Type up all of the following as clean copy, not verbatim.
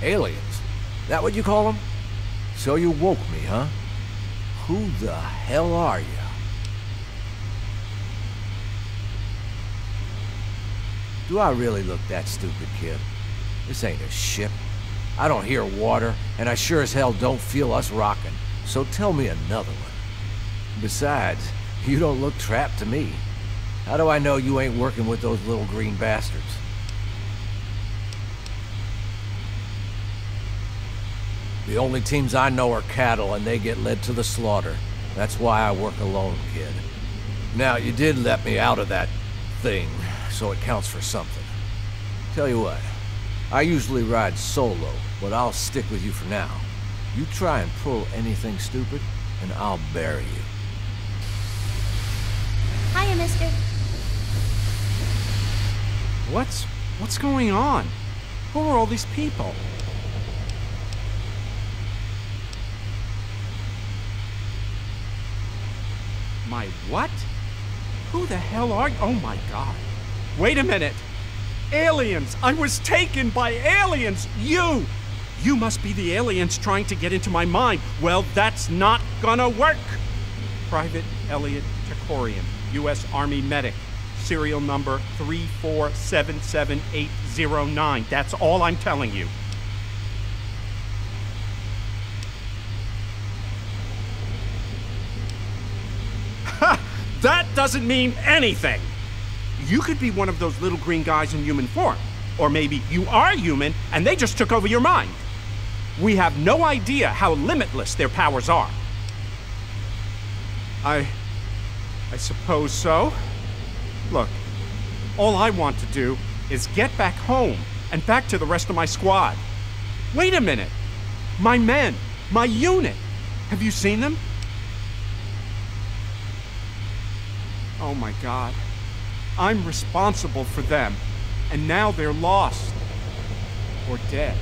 Aliens? That what you call them? So you woke me, huh? Who the hell are you? Do I really look that stupid, kid? This ain't a ship. I don't hear water, and I sure as hell don't feel us rocking. So tell me another one. Besides, you don't look trapped to me. How do I know you ain't working with those little green bastards? The only teams I know are cattle, and they get led to the slaughter. That's why I work alone, kid. Now, you did let me out of that thing, so it counts for something. Tell you what, I usually ride solo, but I'll stick with you for now. You try and pull anything stupid, and I'll bury you. Hiya, mister. What's going on? Who are all these people? My what? Who the hell are you? Oh my God. Wait a minute. Aliens! I was taken by aliens! You! You must be the aliens trying to get into my mind. Well, that's not gonna work. Private Elliot Takorian, U.S. Army medic. Serial number 3477809. That's all I'm telling you. Ha! That doesn't mean anything! You could be one of those little green guys in human form. Or maybe you are human and they just took over your mind. We have no idea how limitless their powers are. I suppose so. Look, all I want to do is get back home and back to the rest of my squad. Wait a minute. My men, my unit. Have you seen them? Oh my God. I'm responsible for them, and now they're lost. Or dead.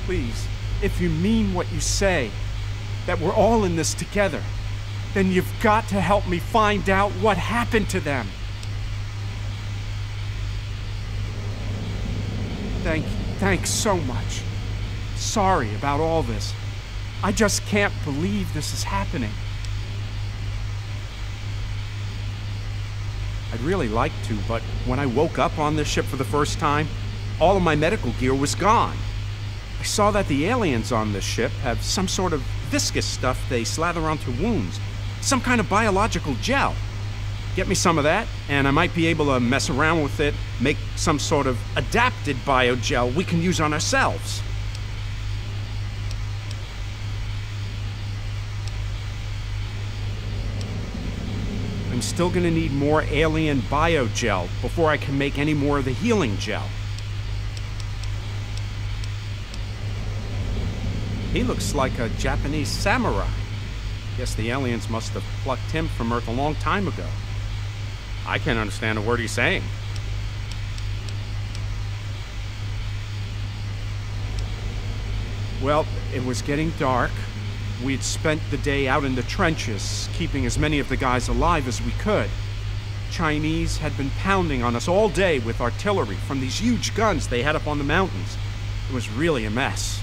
Please, if you mean what you say, that we're all in this together, then you've got to help me find out what happened to them. Thanks so much. Sorry about all this. I just can't believe this is happening. I'd really like to, but when I woke up on this ship for the first time, all of my medical gear was gone. I saw that the aliens on this ship have some sort of viscous stuff they slather onto wounds. Some kind of biological gel. Get me some of that, and I might be able to mess around with it, make some sort of adapted biogel we can use on ourselves. I'm still gonna need more alien biogel before I can make any more of the healing gel. He looks like a Japanese samurai. Guess the aliens must have plucked him from Earth a long time ago. I can't understand a word he's saying. Well, it was getting dark. We'd spent the day out in the trenches, keeping as many of the guys alive as we could. Chinese had been pounding on us all day with artillery from these huge guns they had up on the mountains. It was really a mess.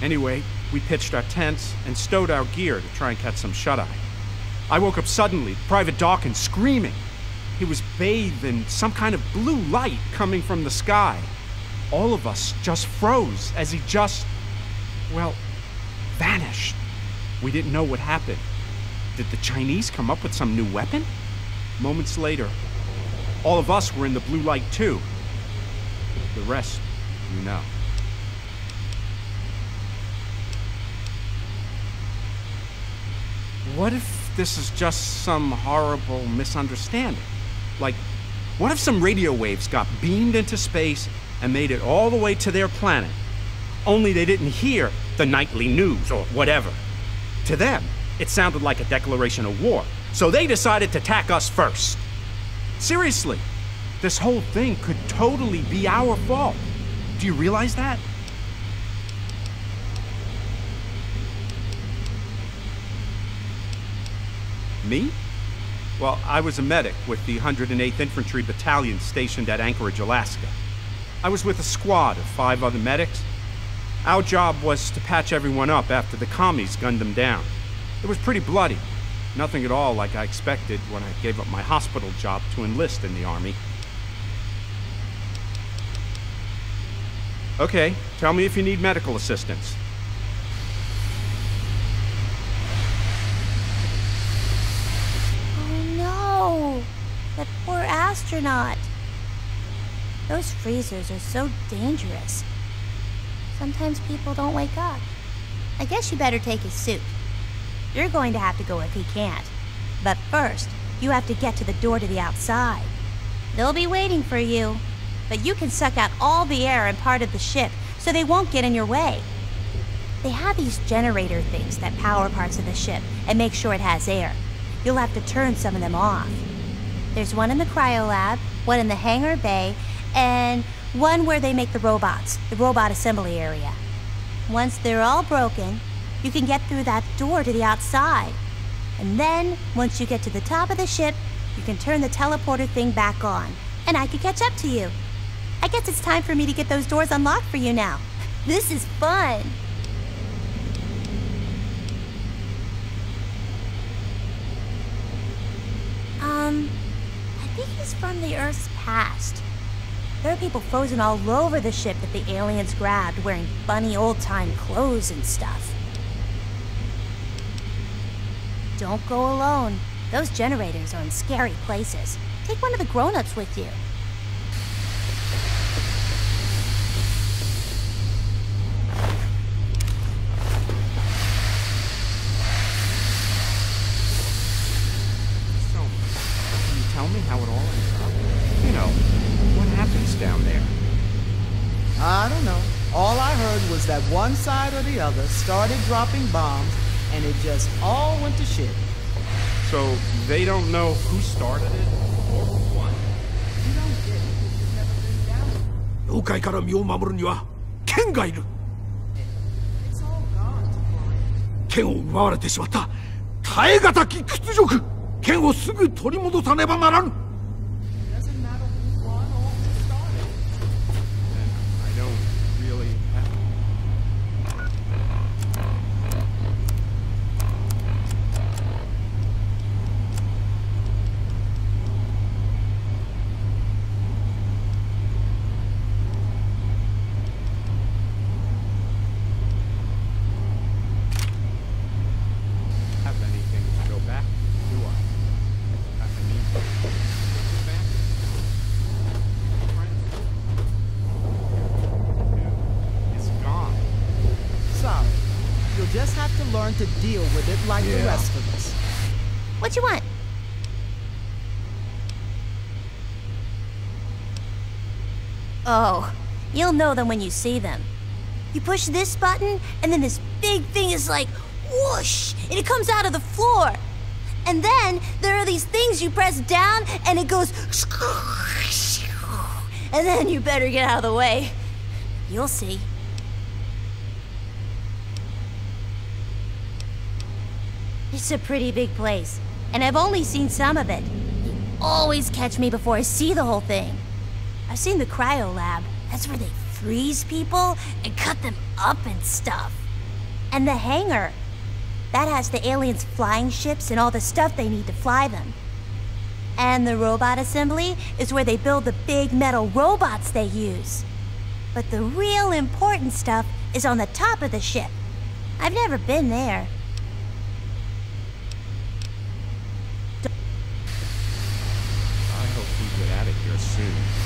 Anyway, we pitched our tents and stowed our gear to try and catch some shut-eye. I woke up suddenly, Private Dawkins screaming. He was bathed in some kind of blue light coming from the sky. All of us just froze as he just, well, vanished. We didn't know what happened. Did the Chinese come up with some new weapon? Moments later, all of us were in the blue light too. The rest, you know. What if this is just some horrible misunderstanding? Like, what if some radio waves got beamed into space and made it all the way to their planet? Only they didn't hear the nightly news or whatever. To them, it sounded like a declaration of war, so they decided to attack us first. Seriously, this whole thing could totally be our fault. Do you realize that? Me? Well, I was a medic with the 108th Infantry Battalion stationed at Anchorage, Alaska. I was with a squad of 5 other medics. Our job was to patch everyone up after the commies gunned them down. It was pretty bloody. Nothing at all like I expected when I gave up my hospital job to enlist in the army. Okay, tell me if you need medical assistance. Oh no! That poor astronaut. Those freezers are so dangerous. Sometimes people don't wake up. I guess you better take his suit. You're going to have to go if he can't. But first, you have to get to the door to the outside. They'll be waiting for you. But you can suck out all the air in part of the ship so they won't get in your way. They have these generator things that power parts of the ship and make sure it has air. You'll have to turn some of them off. There's one in the cryo lab, one in the hangar bay, and one where they make the robots, the robot assembly area. Once they're all broken, you can get through that door to the outside. And then, once you get to the top of the ship, you can turn the teleporter thing back on, and I can catch up to you. I guess it's time for me to get those doors unlocked for you now. This is fun. I think he's from the Earth's past. There are people frozen all over the ship that the aliens grabbed, wearing funny old-time clothes and stuff. Don't go alone. Those generators are in scary places. Take one of the grown-ups with you. So, can you tell me how it all ends up? You know, what happens down there? I don't know. All I heard was that one side or the other started dropping bombs, and it just all went to shit. So, they don't know who started it or what? You don't get it because you've never been down. 妖怪から身を守るには剣がいる。 It's all gone, Florian. 剣を奪われてしまった。耐え難き屈辱。剣をすぐ取り戻さねばならぬ。 Doesn't matter who won or who started. And I don't really have... have anything to go back, do I? I mean, go back. It's gone. Sorry. You'll just have to learn to deal with it like the Yeah. rest of us. What you want? Oh, you'll know them when you see them. You push this button, and then this big thing is like whoosh, and it comes out of the floor. And then there are these things you press down, and it goes and then you better get out of the way. You'll see. It's a pretty big place, and I've only seen some of it. You always catch me before I see the whole thing. I've seen the cryo lab. That's where they freeze people and cut them up and stuff. And the hangar. That has the aliens' flying ships and all the stuff they need to fly them. And the robot assembly is where they build the big metal robots they use. But the real important stuff is on the top of the ship. I've never been there. I hope we get out of here soon.